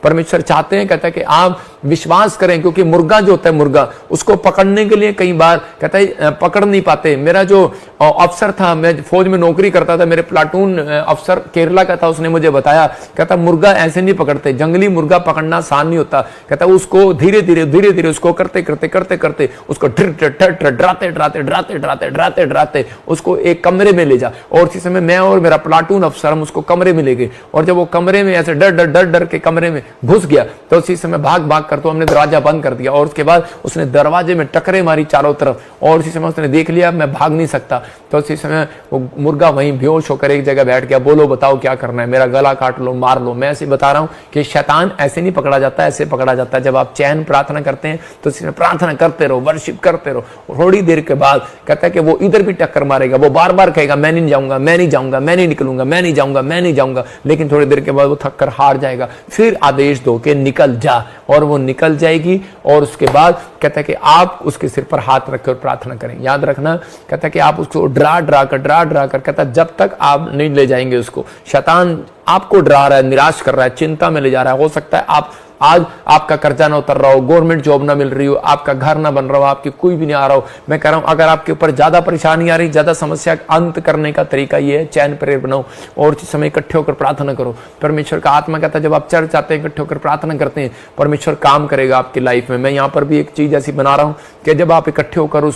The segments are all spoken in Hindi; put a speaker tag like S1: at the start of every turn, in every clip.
S1: परमेश्वर चाहते हैं, कहता है कि आप विश्वास करें, क्योंकि मुर्गा जो होता है, मुर्गा उसको पकड़ने के लिए कई बार कहता है पकड़ नहीं पाते। मेरा जो अफसर था, मैं फौज में नौकरी करता था, मेरे प्लाटून अफसर केरला का था, उसने मुझे बताया, कहता मुर्गा ऐसे नहीं पकड़ते, जंगली मुर्गा पकड़ना आसान नहीं होता। कहता उसको धीरे धीरे उसको करते करते उसको डराते उसको एक कमरे में ले जा। और इसी समय मैं और मेरा प्लाटून अफसर हम उसको कमरे में ले गए, और जब वो कमरे में ऐसे डर के कमरे में घुस गया तो उसी समय भाग कर तो हमने दरवाजा बंद कर दिया, और उसके बाद उसने दरवाजे में टकरे मारी चारों तरफ, और उसी समय उसने देख लिया मैं भाग नहीं सकता। तो उसी समय वो मुर्गा वहीं बेहोश होकर एक जगह बैठ गया। बोलो बताओ क्या करना है, मेरा गला काट लो, मार लो। मैं ऐसे बता रहा हूं कि शैतान ऐसे नहीं पकड़ा जाता, ऐसे पकड़ा जाता है। जब आप चैन प्रार्थना करते हैं तो इसमें प्रार्थना करते रहो, वर्शिप करते रहो, थोड़ी देर के बाद कहता है कि वो इधर भी टक्कर मारेगा, वो बार बार कहेगा मैं नहीं जाऊंगा, मैं नहीं जाऊंगा, मैं नहीं निकलूंगा, मैं नहीं जाऊंगा, मैं नहीं जाऊंगा, लेकिन थोड़ी देर के बाद वो थक कर हार जाएगा। फिर आदेश दो कि निकल जा, और वो निकल जाएगी। और उसके बाद कहता है कि आप उसके सिर पर हाथ रखकर प्रार्थना करें। याद रखना, कहता है कि आप उसको डरा कर कहता है जब तक आप नहीं ले जाएंगे उसको, शैतान आपको डरा रहा है, निराश कर रहा है, चिंता में ले जा रहा है। हो सकता है आप आज आपका कर्जा ना उतर रहा हो, गवर्नमेंट जॉब ना मिल रही हो, आपका घर ना बन रहा हो, आपकी कोई भी नहीं आ रहा हो। मैं कह रहा हूं अगर आपके ऊपर ज्यादा परेशानी आ रही, ज्यादा समस्या, अंत करने का तरीका ये है, चैन प्रेयर बनाओ और इस समय इकट्ठे होकर प्रार्थना करो। परमेश्वर का आत्मा कहता है जब आप चर्च आते हैं, इकट्ठे होकर प्रार्थना करते हैं, परमेश्वर काम करेगा आपकी लाइफ में। मैं यहाँ पर भी एक चीज ऐसी बना रहा हूँ कि जब आप इकट्ठे होकर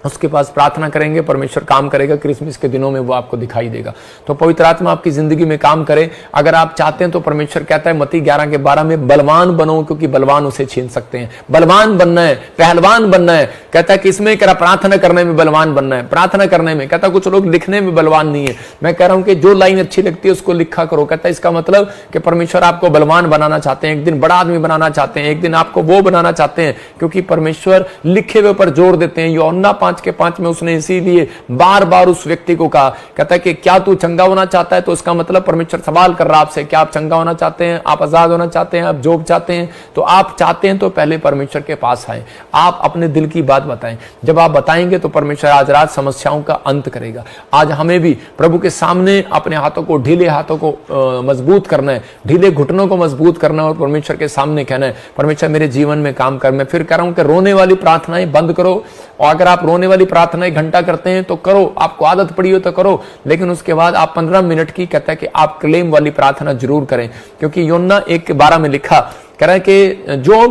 S1: उसके पास प्रार्थना करेंगे, परमेश्वर काम करेगा। क्रिसमस के दिनों में वो आपको दिखाई देगा। तो पवित्र आत्मा आपकी जिंदगी में काम करे। अगर आप चाहते हैं तो परमेश्वर कहता है मत्ती 11:12 में, बलवान बनो क्योंकि बलवान उसे छीन सकते हैं। बलवान बनना है, पहलवान बनना है। कहता है कि इसमें कह रहा प्रार्थना करने में बलवान बनना है, प्रार्थना करने में। कहता कुछ लोग लिखने में बलवान नहीं है। मैं कह रहा हूं कि जो लाइन अच्छी लगती है उसको लिखा करो। कहता है इसका मतलब कि परमेश्वर आपको बलवान बनाना चाहते हैं, एक दिन बड़ा आदमी बनाना चाहते हैं, एक दिन आपको वो बनाना चाहते हैं, क्योंकि परमेश्वर लिखे हुए पर जोर देते हैं। यूहन्ना 5:5 में उसने इसीलिए बार बार उस व्यक्ति को कहा, कहता है कि क्या तू चंगा होना चाहता है? तो इसका मतलब परमेश्वर सवाल कर रहा है आपसे, क्या आप चंगा होना चाहते हैं? आप आजाद होना चाहते हैं? आप जॉब चाहते हैं? तो आप चाहते हैं तो पहले परमेश्वर के पास आए, आप अपने दिल की बात बताएं। जब आप बताएंगे तो परमेश्वर आज रात समस्याओं का अंत करेगा। आज हमें भी प्रभु के सामने अपने हाथों को, ढीले हाथों को मजबूत करना है, ढीले घुटनों को मजबूत करना है और परमेश्वर के सामने कहना है, परमेश्वर मेरे जीवन में काम कर। मैं फिर कह रहा हूं कि रोने वाली प्रार्थनाएं बंद करो, और अगर आप रोने वाली प्रार्थना 1 घंटा करते हैं तो करो, आपको आदत पड़ी हो तो करो, लेकिन उसके बाद आप 15 मिनट की, कहता है कि आप क्लेम वाली प्रार्थना जरूर करें। क्योंकि यूहन्ना 1:12 में लिखा, कह रहा है कि जो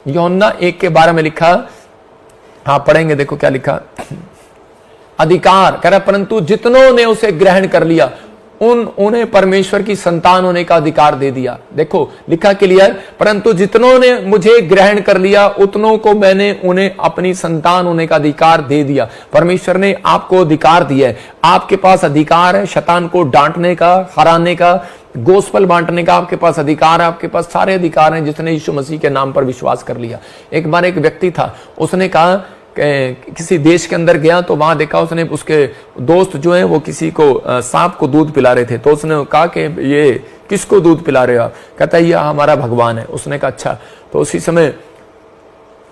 S1: यूहन्ना 1:12 में लिखा, आप पढ़ेंगे, देखो क्या लिखा, अधिकार, कह रहा है परंतु जितनों ने उसे ग्रहण कर लिया उन्हें परमेश्वर की संतान होने का अधिकार दे दिया। देखो लिखा क्लियर, परंतु जितनों ने मुझे ग्रहण कर लिया उतनों को मैंने उन्हें अपनी संतान होने का अधिकार दे दिया। परमेश्वर ने आपको अधिकार दिया है, आपके पास अधिकार है शैतान को डांटने का, हराने का, गोस्पल बांटने का आपके पास अधिकार है। आपके पास सारे अधिकार हैं जिसने यीशु मसीह के नाम पर विश्वास कर लिया। एक बार एक व्यक्ति था, उसने कहा किसी देश के अंदर गया तो वहां देखा उसने, उसके दोस्त जो हैं वो किसी को सांप को दूध पिला रहे थे। तो उसने कहा कि ये किसको दूध पिला रहे हो आप? कहता है ये हमारा भगवान है। उसने कहा अच्छा। तो उसी समय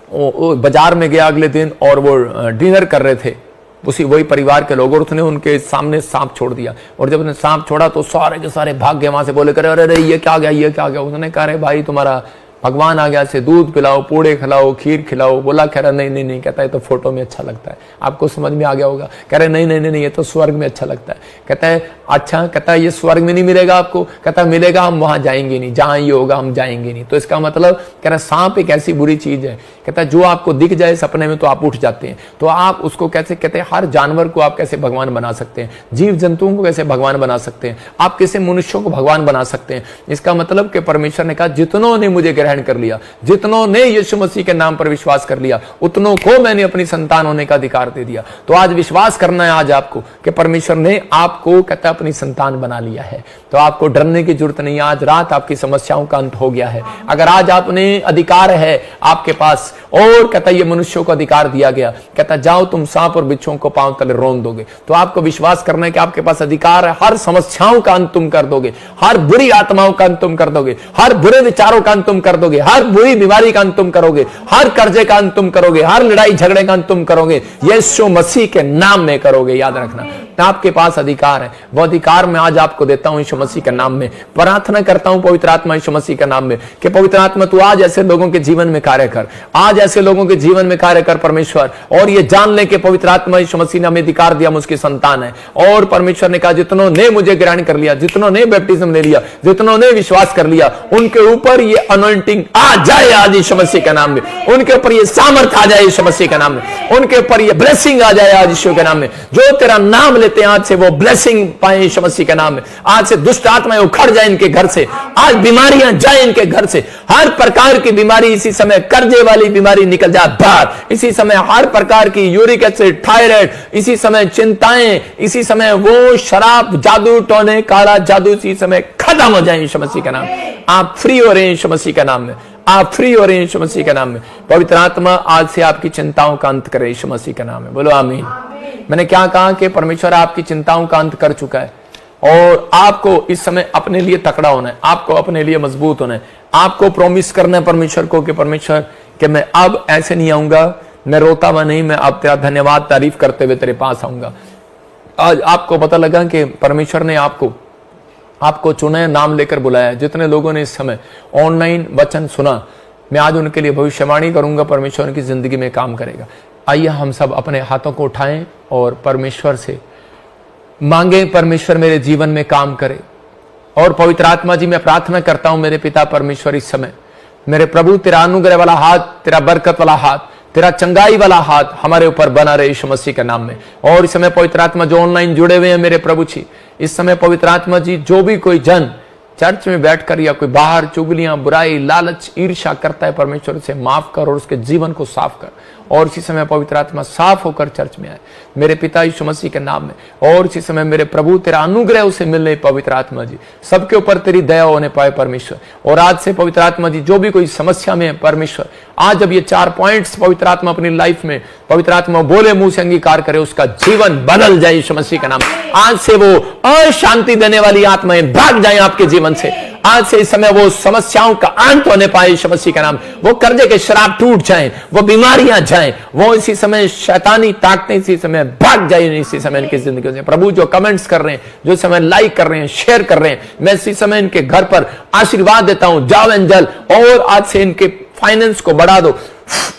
S1: वो बाजार में गया अगले दिन और वो डिनर कर रहे थे वही परिवार के लोग, और उसने उनके सामने सांप छोड़ दिया। और जब उसने सांप छोड़ा तो सारे के सारे भाग गए वहां से, बोले करे अरे ये क्या गया, ये क्या गया। उसने कहा अरे भाई तुम्हारा भगवान आ गया, से दूध पिलाओ, पूड़े खिलाओ, खीर खिलाओ। बोला कह रहा नहीं, कहता है तो फोटो में अच्छा लगता है, आपको समझ में आ गया होगा। कह रहे नहीं, ये तो स्वर्ग में अच्छा लगता है। कहता है अच्छा, कहता है ये स्वर्ग में नहीं मिलेगा आपको? कहता है मिलेगा, हम वहां जाएंगे नहीं, जहां ये होगा हम जाएंगे नहीं। तो इसका मतलब कह रहा सांप एक ऐसी बुरी चीज है, कहता है जो आपको दिख जाए सपने में तो आप उठ जाते हैं। तो आप उसको कैसे, कहते हैं हर जानवर को आप कैसे भगवान बना सकते हैं, जीव जंतुओं को कैसे भगवान बना सकते हैं, आप कैसे मनुष्यों को भगवान बना सकते हैं। इसका मतलब कि परमेश्वर ने कहा जितनों ने मुझे ग्रहण कर लिया, जितनों ने यीशु मसीह के नाम पर विश्वास कर लिया, उतनों को मैंने अपनी संतान होने का अधिकार दे दिया। तो आज विश्वास करना है आज आपको कि परमेश्वर ने आपको, कहता है, अपनी संतान बना लिया है। तो आपको डरने की जरूरत नहीं है। आज रात आपकी समस्याओं का अंत हो गया है। अगर आज आपने अधिकार है आपके पास, और कहता है ये मनुष्यों को अधिकार दिया गया, कहता है जाओ तुम सांप और बिच्छुओं को पांव तले रौंद दोगे। तो आपको विश्वास करना है कि आपके पास अधिकार है। हर समस्याओं का अंत तुम कर दोगे, हर बुरी आत्माओं का अंत तुम कर दोगे, हर बुरे विचारों का अंत तुम कर दोगे, हर बुरी बीमारी का अंत तुम करोगे, हर कर्जे का अंत तुम करोगे, हर लड़ाई झगड़े का अंत तुम करोगे, यीशु मसीह के नाम में करोगे। याद रखना, आपके पास अधिकार है, वो अधिकार मैं आज आपको देता हूं यीशु मसीह के नाम में। प्रार्थना करता हूं पवित्र आत्मा यीशु मसीह के नाम में कि पवित्र आत्मा तू आज ऐसे लोगों के जीवन में कार्य कर, आज ऐसे लोगों के जीवन में कार्य कर परमेश्वर। और ये जान ले कि पवित्र आत्मा यीशु मसीह ने हमें अधिकार दिया, हम उसकी संतान है। और परमेश्वर ने कहा जितनों ने मुझे ग्रहण कर लिया, जितनों ने बैप्टिज्म ले लिया, जितनों ने विश्वास कर लिया, उनके ऊपर ये अनॉइंटिंग आ जाए आज यीशु मसीह के नाम में, उनके ऊपर ये सामर्थ आ जाए यीशु मसीह के नाम में, उनके ऊपर ये ब्लेसिंग आ जाए आज यीशु के नाम में। जो तेरा नाम लेते हैं आज से वो ब्लेसिंग पाए यीशु मसीह के नाम में। आज से दुष्ट आत्माएं उखड़ जाए इनके घर से, आज बीमारियां जाए इनके घर से, हर प्रकार की बीमारी इसी समय, कर्जे वाली बीमारी निकल जाए बाहर इसी समय, हर प्रकार की यूरिक एसिड, थायराइड, इसी समय चिंताएं, इसी समय वो शराब, जादू टोने, काला जादू इसी समय खत्म हो जाए यीशु मसीह का नाम। आप फ्री हो रहे हैं यीशु मसीह का नाम में, आप फ्री हो रहे हैं यीशु मसीह के नाम में। पवित्र आत्मा आज से आपकी चिंताओं का अंत करे यीशु मसीह के नाम में। बोलो आमीन। मैंने क्या कहा कि परमेश्वर आपकी चिंताओं का अंत कर चुका है और आपको इस समय अपने लिए तकड़ा होना है, आपको अपने लिए मजबूत होना है, आपको प्रॉमिस करना है परमेश्वर को कि परमेश्वर कि मैं अब ऐसे नहीं आऊंगा, मैं रोता हुआ नहीं, मैं अब तेरा धन्यवाद तारीफ करते हुए तेरे पास आऊंगा। आज आपको पता लगा कि परमेश्वर ने आपको चुना है, नाम लेकर बुलाया। जितने लोगों ने इस समय ऑनलाइन वचन सुना, मैं आज उनके लिए भविष्यवाणी करूंगा, परमेश्वर उनकी जिंदगी में काम करेगा। आइए हम सब अपने हाथों को उठाएं और परमेश्वर से मांगे, परमेश्वर मेरे जीवन में काम करे। और पवित्र आत्मा जी, मैं प्रार्थना करता हूं मेरे पिता परमेश्वर, इस समय मेरे प्रभु तेरा अनुग्रह वाला हाथ, तेरा बरकत वाला हाथ, तेरा चंगाई वाला हाथ हमारे ऊपर बना रहे यीशु मसीह के नाम में। और इस समय पवित्र आत्मा जो ऑनलाइन जुड़े हुए हैं मेरे प्रभु जी, इस समय पवित्र आत्मा जी जो भी कोई जन चर्च में बैठकर या कोई बाहर चुगलियां, बुराई, लालच, ईर्ष्या करता है, परमेश्वर से माफ कर और उसके जीवन को साफ कर। और इसी समय पवित्र आत्मा साफ होकर चर्च में आए मेरे पिता यीशु मसीह के नाम में। और इसी समय मेरे प्रभु तेरा अनुग्रह उसे मिलने पवित्र आत्मा जी, सबके ऊपर तेरी दया होने पाए परमेश्वर। और आज से पवित्र आत्मा जी जो भी कोई समस्या में है परमेश्वर, आज जब ये 4 पॉइंट्स पवित्र आत्मा अपनी लाइफ में पवित्र आत्मा बोले, मुंह से अंगीकार करे, उसका जीवन बदल जाए यीशु मसीह का नाम। आज से वो अशांति देने वाली आत्माएं भाग जाए आपके जीवन से। आज से इस समय वो समस्याओं का अंत होने पाए यीशु मसीह का नाम। वो कर्जे के शराब टूट जाएं, वो बीमारियां जाएं, वो इसी समय शैतानी ताकतें इसी समय भाग जाए इसी समय इनकी जिंदगी से। प्रभु जो कमेंट्स कर रहे हैं, जो समय लाइक कर रहे हैं, शेयर कर रहे हैं, मैं इसी समय इनके घर पर आशीर्वाद देता हूं, जाओ एंजल, और आज से इनके फाइनेंस को बढ़ा दो,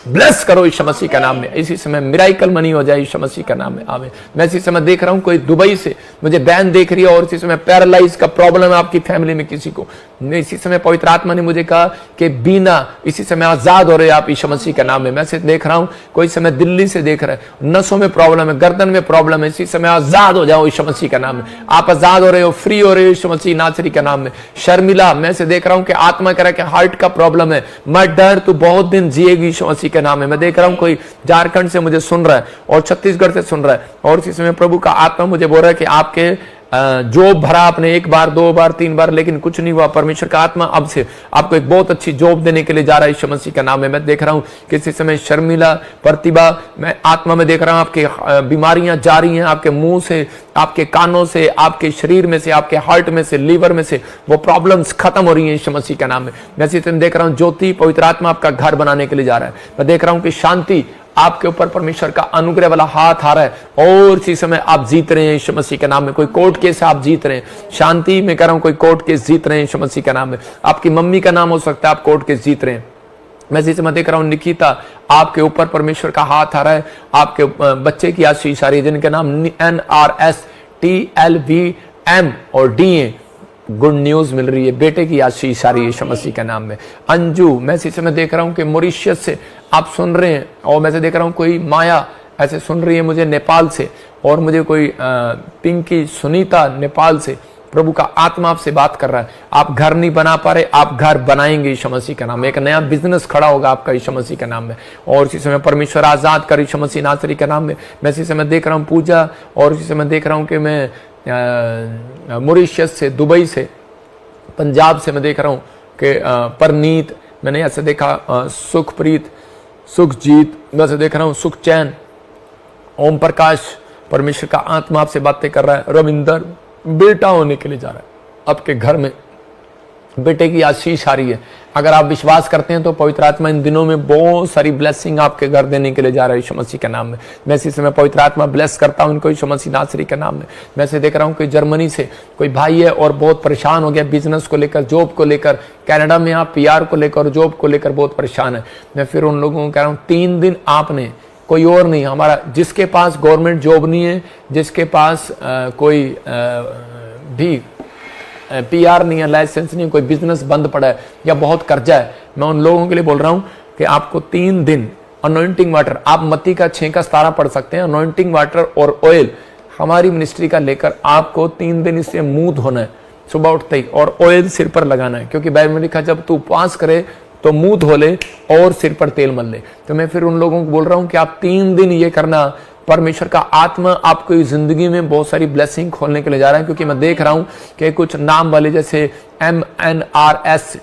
S1: ब्लेस करो यीशु मसीह का नाम में। इसी समय मिराइकल मनी हो जाए यीशु मसीह का नाम में, आमीन। मैं इसी समय देख रहा हूं कोई दुबई से मुझे बहन देख रही है और इसी समय पैरालाइज का प्रॉब्लम है आपकी फैमिली में किसी को। इसी समय पवित्र आत्मा ने मुझे कहा कि बीना इसी समय आजाद हो रहे आप यीशु मसीह का नाम में। मैं देख रहा हूं कोई समय दिल्ली से देख रहा है, नसों में प्रॉब्लम है, गर्दन में प्रॉब्लम है, इसी समय आजाद हो जाओ यीशु मसीह का नाम में। आप आजाद हो रहे हो, फ्री हो रहे हो यीशु मसीह नासरी का नाम में। शर्मिला, मैं से देख रहा हूं कि आत्मा कह रहा है कि हार्ट का प्रॉब्लम है, मत डर, तू बहुत दिन जिएगी यीशु मसीह के नाम में। मैं देख रहा हूं कोई झारखंड से मुझे सुन रहा है और छत्तीसगढ़ से सुन रहा है, और इसी समय प्रभु का आत्मा मुझे बोल रहा है कि आपके जॉब भरा आपने 1 बार 2 बार 3 बार, लेकिन कुछ नहीं हुआ। परमेश्वर का आत्मा अब से आपको एक बहुत अच्छी जॉब देने के लिए जा रहा है यीशु मसीह का नाम में। मैं देख रहा हूं कि इसी समय शर्मिला, प्रतिभा, मैं आत्मा में देख रहा हूं आपके बीमारियां जा रही हैं, आपके मुंह से, आपके कानों से, आपके शरीर में से, आपके हार्ट में से, लीवर में से वो प्रॉब्लम्स खत्म हो रही हैं यीशु मसीह का नाम में। मैं इसी समय देख रहा हूं ज्योति, पवित्र आत्मा आपका घर बनाने के लिए जा रहा है। मैं देख रहा हूं कि शांति, आपके ऊपर परमेश्वर का अनुग्रह वाला हाथ आ रहा है और इसी समय आप जीत रहे हैं यीशु मसीह के नाम में। कोई कोर्ट केस आप जीत रहे हैं, शांति में कह रहा हूं, कोई कोर्ट केस जीत रहे हैं यीशु मसीह के नाम में। आपकी मम्मी का नाम हो सकता है, आप कोर्ट केस जीत रहे हैं। मैं इसी समय देख रहा हूं निकिता, आपके ऊपर परमेश्वर का हाथ आ रहा है, आपके बच्चे की आशीष आ रही है जिनके नाम NRS TLVM और DA, गुड न्यूज मिल रही है, बेटे की आशीष आ रही है यीशु मसीह के नाम में। अंजू, मैं इसी समय देख रहा हूं कि मॉरिशस से आप सुन रहे हैं, और मैं से देख रहा हूं कोई माया ऐसे सुन रही है मुझे नेपाल से, और मुझे कोई पिंकी, सुनीता नेपाल से। प्रभु का आत्मा आपसे बात कर रहा है, आप घर नहीं बना पा रहे, आप घर बनाएंगे यीशु मसीह का नाम में। एक नया बिजनेस खड़ा होगा आपका यीशु मसीह के नाम में, और इसी समय परमेश्वर आजाद कर यीशु मसीह नासरी के नाम में। मैं इसी समय देख रहा हूँ पूजा, और इसी समय देख रहा हूँ कि मैं मॉरिशस से, दुबई से, पंजाब से मैं देख रहा हूँ कि परनीत, मैंने ऐसे देखा सुखप्रीत, सुखजीत, मैं ऐसे देख रहा हूँ सुखचैन, ओम प्रकाश, परमेश्वर का आत्मा आपसे बातें कर रहा है। रविंदर बेटा होने के लिए जा रहा है आपके घर में, बेटे की आशीष आ रही है। अगर आप विश्वास करते हैं तो पवित्र आत्मा इन दिनों में बहुत सारी ब्लेसिंग आपके घर देने के लिए जा रहा है यीशु मसीह के नाम में। मैं इसी समय पवित्र आत्मा ब्लेस करता हूं इनको यीशु मसीह नासरी के नाम में। मैं से देख रहा हूं कि जर्मनी से कोई भाई है और बहुत परेशान हो गया बिजनेस को लेकर, जॉब को लेकर। कनाडा में आप पीआर को लेकर, जॉब को लेकर बहुत परेशान है। मैं फिर उन लोगों को कह रहा हूँ 3 दिन आपने, कोई और नहीं, हमारा जिसके पास गवर्नमेंट जॉब नहीं है, जिसके पास कोई भी पीआर नहीं है, लाइसेंस नहीं है, कोई बिजनेस बंद पड़ा है या बहुत कर्जा है, मैं उन लोगों के लिए बोल रहा हूं कि आपको 3 दिन अनॉइंटिंग वाटर, आप मत्ती का 6 का 17 पढ़ सकते हैं। अनॉइंटिंग वाटर और ऑयल हमारी मिनिस्ट्री का लेकर आपको 3 दिन इससे मुंह धोना है सुबह उठते ही, और ऑयल सिर पर लगाना है, क्योंकि बाइबल में लिखा जब तू उपवास करे तो मुंह धो ले और सिर पर तेल मल ले। तो मैं फिर उन लोगों को बोल रहा हूं कि आप 3 दिन ये करना। परमेश्वर का आत्मा आपको इस जिंदगी में बहुत सारी ब्लेसिंग खोलने के लिए जा रहा है, क्योंकि मैं देख रहा हूं कि कुछ नाम वाले जैसे MNRSTVGHK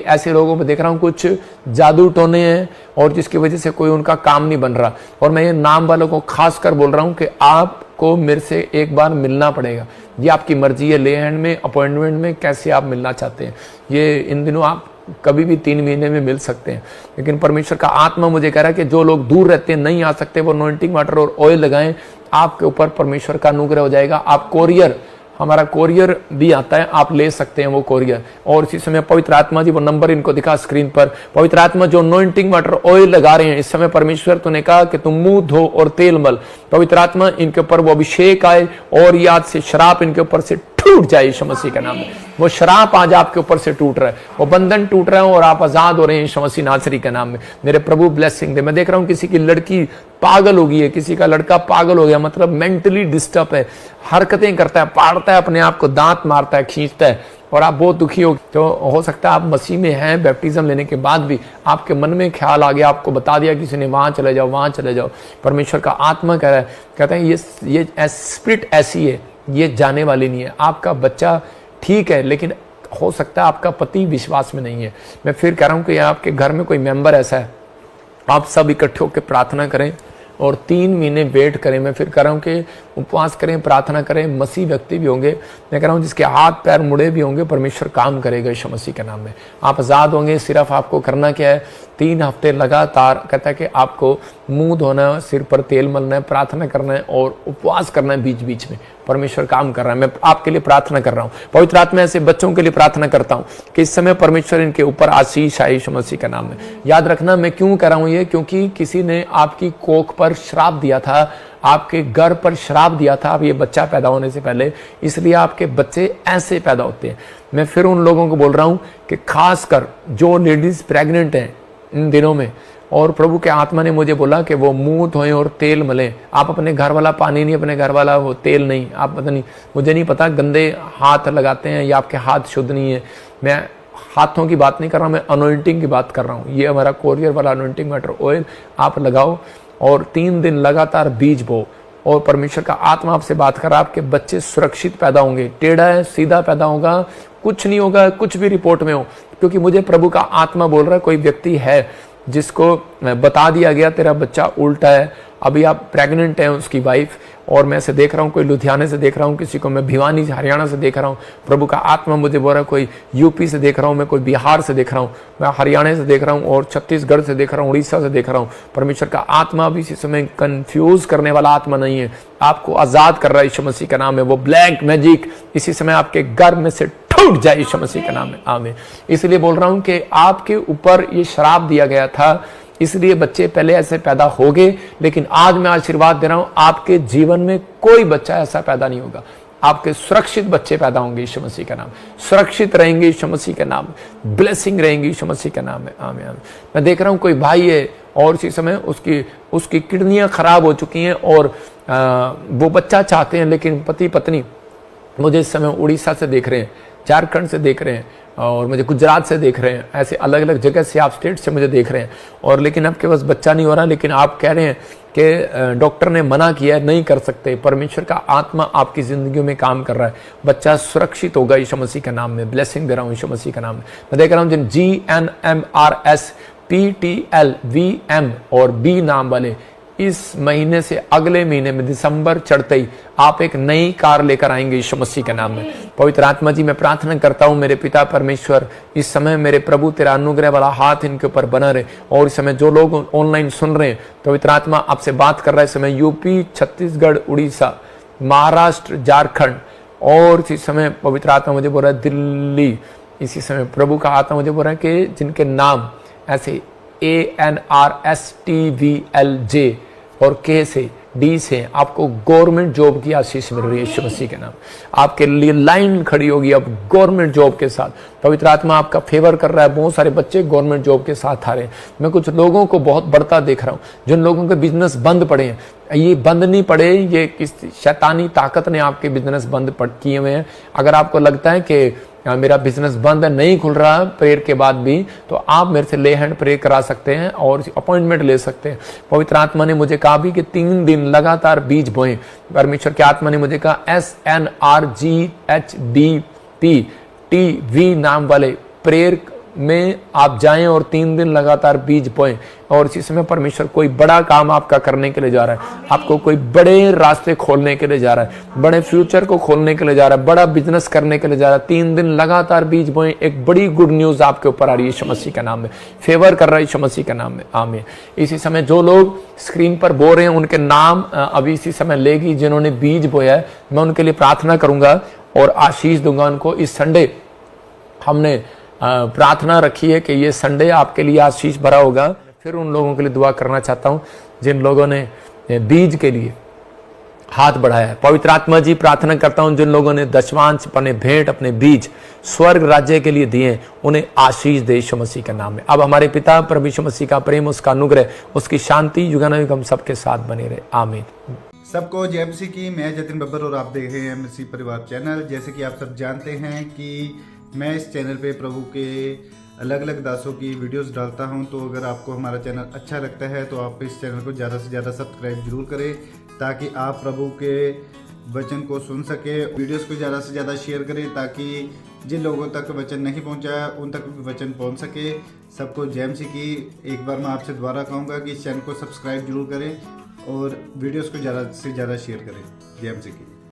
S1: ऐसे लोगों में देख रहा हूं कुछ जादू टोने हैं और जिसकी वजह से कोई उनका काम नहीं बन रहा। और मैं ये नाम वालों को खासकर बोल रहा हूं कि आपको मेरे से एक बार मिलना पड़ेगा। ये आपकी मर्जी है, ले हैंड में, अपॉइंटमेंट में, कैसे आप मिलना चाहते हैं। ये इन दिनों आप कभी भी 3 महीने में मिल सकते हैं, लेकिन परमेश्वर का आत्मा मुझे कह रहा है कि जो लोग दूर रहते हैं, नहीं आ सकते, वो अनॉइंटिंग वाटर और ऑयल लगाएं, आपके ऊपर परमेश्वर का अनुग्रह हो जाएगा। आप कोरियर, हमारा कोरियर भी आता है, आप ले सकते हैं वो कोरियर। और इसी समय पवित्र आत्मा जी वो नंबर इनको दिखा स्क्रीन पर। पवित्र आत्मा जो अनॉइंटिंग वाटर ऑयल लगा रहे हैं इस समय, परमेश्वर तूने कहा कि तुम मुंह धो और तेल मल। पवित्र आत्मा इनके ऊपर वो अभिषेक आए और याद से शराब इनके ऊपर से टूट जाए यीशु मसीह के नाम में। वो शराब आज आपके ऊपर से टूट रहा है, वो बंधन टूट रहा है और आप आजाद हो रहे हैं यीशु मसीह नासरी के नाम में। मेरे प्रभु ब्लेसिंग दे। मैं देख रहा हूं किसी की लड़की पागल हो गई है, किसी का लड़का पागल हो गया, मतलब मेंटली डिस्टर्ब है, हरकतें करता है, पाड़ता है अपने आप को, दांत मारता है, खींचता है, और आप बहुत दुखी हो। तो हो सकता है आप मसीह में हैं, बैप्टिज्म लेने के बाद भी आपके मन में ख्याल आ गया, आपको बता दिया किसी ने वहां चले जाओ, वहां चले जाओ। परमेश्वर का आत्मा कह रहा है, कहते हैं ये स्पिरिट ऐसी है, ये जाने वाली नहीं है। आपका बच्चा ठीक है, लेकिन हो सकता है आपका पति विश्वास में नहीं है। मैं फिर कह रहा हूं कि आपके घर में कोई मेंबर ऐसा है, आप सब इकट्ठे होकर प्रार्थना करें और 3 महीने वेट करें। मैं फिर कह रहा हूं कि उपवास करें, प्रार्थना करें। मसीह व्यक्ति भी होंगे, मैं कह रहा हूं जिसके हाथ पैर मुड़े भी होंगे, परमेश्वर काम करेगा यीशु मसीह के नाम में। आप आजाद होंगे। सिर्फ आपको करना क्या है, 3 हफ्ते लगातार कहता है कि आपको मुंह धोना है, सिर पर तेल मलना है, प्रार्थना करना है और उपवास करना है बीच बीच में। परमेश्वर काम कर रहा है। मैं आपके लिए प्रार्थना कर रहा हूं। पवित्र आत्मा ऐसे बच्चों के लिए प्रार्थना करता हूं कि इस समय परमेश्वर इनके ऊपर आशीष आए यीशु मसीह के नाम में। याद रखना मैं क्यों कर रहा हूं ये, क्योंकि किसी ने आपकी कोख पर श्राप दिया था, आपके घर पर श्राप दिया था अब ये बच्चा पैदा होने से पहले, इसलिए आपके बच्चे ऐसे पैदा होते हैं। मैं फिर उन लोगों को बोल रहा हूं कि खासकर जो लेडीज प्रेग्नेंट हैं इन दिनों में, और प्रभु के आत्मा ने मुझे बोला कि वो मुंह धोएं और तेल मलें। आप अपने घर वाला पानी नहीं, अपने घर वाला वो तेल नहीं, आप पता नहीं, मुझे नहीं पता, गंदे हाथ लगाते हैं या आपके हाथ शुद्ध नहीं है। मैं हाथों की बात नहीं कर रहा हूं, मैं अनॉइंटिंग की बात कर रहा हूं। ये हमारा कोरियर वाला अनॉइंटिंग वाटर ऑयल आप लगाओ और 3 दिन लगातार बीज बो, और परमेश्वर का आत्मा आपसे बात कर रहा है, आपके बच्चे सुरक्षित पैदा होंगे। टेढ़ा है सीधा पैदा होगा, कुछ नहीं होगा, कुछ भी रिपोर्ट में हो, क्योंकि मुझे प्रभु का आत्मा बोल रहा है कोई व्यक्ति है जिसको बता दिया गया तेरा बच्चा उल्टा है, अभी आप प्रेग्नेंट हैं उसकी वाइफ, और मैं से देख रहा हूँ कोई लुधियाने से देख रहा हूँ, किसी को मैं भिवानी हरियाणा से देख रहा हूँ। प्रभु का आत्मा मुझे बोल रहा है कोई यूपी से देख रहा हूँ, मैं कोई बिहार से देख रहा हूँ, मैं हरियाणा से देख रहा हूँ, और छत्तीसगढ़ से देख रहा हूँ, उड़ीसा से देख रहा हूँ। परमेश्वर का आत्मा भी इसी समय कंफ्यूज करने वाला आत्मा नहीं है, आपको आजाद कर रहा है यीशु मसीह का नाम है। वो ब्लैक मैजिक इसी समय आपके घर में से टूट जाए यीशु मसीह का नाम है, आमीन। इसलिए बोल रहा हूं कि आपके ऊपर ये श्राप दिया गया था, इसलिए बच्चे पहले ऐसे पैदा हो गए, लेकिन आज मैं आशीर्वाद दे रहा हूं आपके जीवन में कोई बच्चा ऐसा पैदा नहीं होगा। आपके सुरक्षित बच्चे पैदा होंगे यीशु मसीह का नाम, सुरक्षित रहेंगे यीशु मसीह का नाम, ब्लेसिंग रहेंगे यीशु मसीह का नाम है, आमीन आमीन। मैं देख रहा हूं कोई भाई है और इसी समय उसकी किडनियां खराब हो चुकी हैं और वो बच्चा चाहते हैं, लेकिन पति पत्नी मुझे इस समय उड़ीसा से देख रहे हैं, झारखंड से देख रहे हैं, और मुझे गुजरात से देख रहे हैं, ऐसे अलग अलग जगह से आप स्टेट से मुझे देख रहे हैं, और लेकिन आपके पास बच्चा नहीं हो रहा, लेकिन आप कह रहे हैं कि डॉक्टर ने मना किया है, नहीं कर सकते। परमेश्वर का आत्मा आपकी जिंदगी में काम कर रहा है, बच्चा सुरक्षित होगा यीशु मसीह का नाम में। ब्लेसिंग दे रहा हूँ यीशु मसीह का नाम में। मैं देख रहा हूँ जिन GNMRS PTL VM और B नाम वाले इस महीने से अगले महीने में दिसंबर चढ़ते ही आप एक नई कार लेकर आएंगे यीशु मसीह के नाम में। पवित्र आत्मा जी, मैं प्रार्थना करता हूं मेरे पिता परमेश्वर, इस समय मेरे प्रभु तेरा अनुग्रह वाला हाथ इनके ऊपर बना रहे। और इस समय जो लोग ऑनलाइन सुन रहे हैं, पवित्र आत्मा आपसे बात कर रहा है इस समय यूपी, छत्तीसगढ़, उड़ीसा, महाराष्ट्र, झारखंड, और इसी समय पवित्र आत्मा मुझे बोल रहा है दिल्ली। इसी समय प्रभु का आत्मा मुझे बोल रहा है कि जिनके नाम ऐसे ANRSTVLJ और K से D से आपको गवर्नमेंट जॉब की आशीष मिल रही है यीशु मसीह के नाम। आपके लिए लाइन खड़ी होगी अब गवर्नमेंट जॉब के साथ। पवित्र आत्मा आपका फेवर कर रहा है। बहुत सारे बच्चे गवर्नमेंट जॉब के साथ आ रहे हैं। मैं कुछ लोगों को बहुत बढ़ता देख रहा हूँ। जिन लोगों के बिजनेस बंद पड़े हैं, ये बंद नहीं पड़े, ये किस शैतानी ताकत ने आपके बिजनेस बंद किए हुए हैं। अगर आपको लगता है कि मेरा बिजनेस बंद है, नहीं खुल रहा प्रेयर के बाद भी, तो आप मेरे से ले हैंड प्रेयर करा सकते हैं और अपॉइंटमेंट ले सकते हैं। पवित्र आत्मा ने मुझे कहा भी कि 3 दिन लगातार बीज बोएं। परमेश्वर की आत्मा ने मुझे कहा SNRGHDPTV नाम वाले प्रेयर में आप जाएं और 3 दिन लगातार बीज बोएं। और इसी समय परमेश्वर कोई बड़ा काम आपका करने के लिए जा रहा है। आपको कोई बड़े रास्ते खोलने के लिए जा रहा है, बड़े फ्यूचर को खोलने के लिए जा रहा है, बड़ा बिजनेस करने के लिए जा रहा है। 3 दिन लगातार बीज बोएं। एक बड़ी गुड न्यूज आपके ऊपर आ रही है यीशु मसीह के नाम में। फेवर कर रहा है यीशु मसीह के नाम में। आमीन। इसी समय जो लोग स्क्रीन पर बोल रहे हैं उनके नाम अभी इसी समय लेगी, जिन्होंने बीज बोया है, मैं उनके लिए प्रार्थना करूंगा और आशीष दूंगा उनको। इस संडे हमने प्रार्थना रखी है कि ये संडे आपके लिए आशीष भरा होगा। फिर उन लोगों के लिए दुआ करना चाहता हूं जिन लोगों ने बीज के लिए हाथ बढ़ाया है। पवित्र आत्मा जी, प्रार्थना करता हूं जिन लोगों ने दशमांश, अपने भेंट, अपने बीज स्वर्ग राज्य के लिए दिए, उन्हें आशीष दे यीशु मसीह के नाम में। अब हमारे पिता प्रभु यीशु मसीह का प्रेम, उसका अनुग्रह, उसकी शांति युगानुयुग हम सबके साथ बने रहे। आमीन।
S2: सबको जय मसीह की। मैं जतिन बब्बर और आप देख रहे हैं मसीह परिवार चैनल। जैसे कि आप सब जानते हैं कि मैं इस चैनल पे प्रभु के अलग अलग दासों की वीडियोस डालता हूं, तो अगर आपको हमारा चैनल अच्छा लगता है तो आप इस चैनल को ज़्यादा से ज़्यादा सब्सक्राइब जरूर करें, ताकि आप प्रभु के वचन को सुन सके। वीडियोस को ज़्यादा से ज़्यादा शेयर करें ताकि जिन लोगों तक वचन नहीं पहुंचा उन तक भी वचन पहुंच सके। सबको जय मसीह की। एक बार मैं आपसे दोबारा कहूँगा कि इस चैनल को सब्सक्राइब जरूर करें और वीडियोस को ज़्यादा से ज़्यादा शेयर करें। जय मसीह की।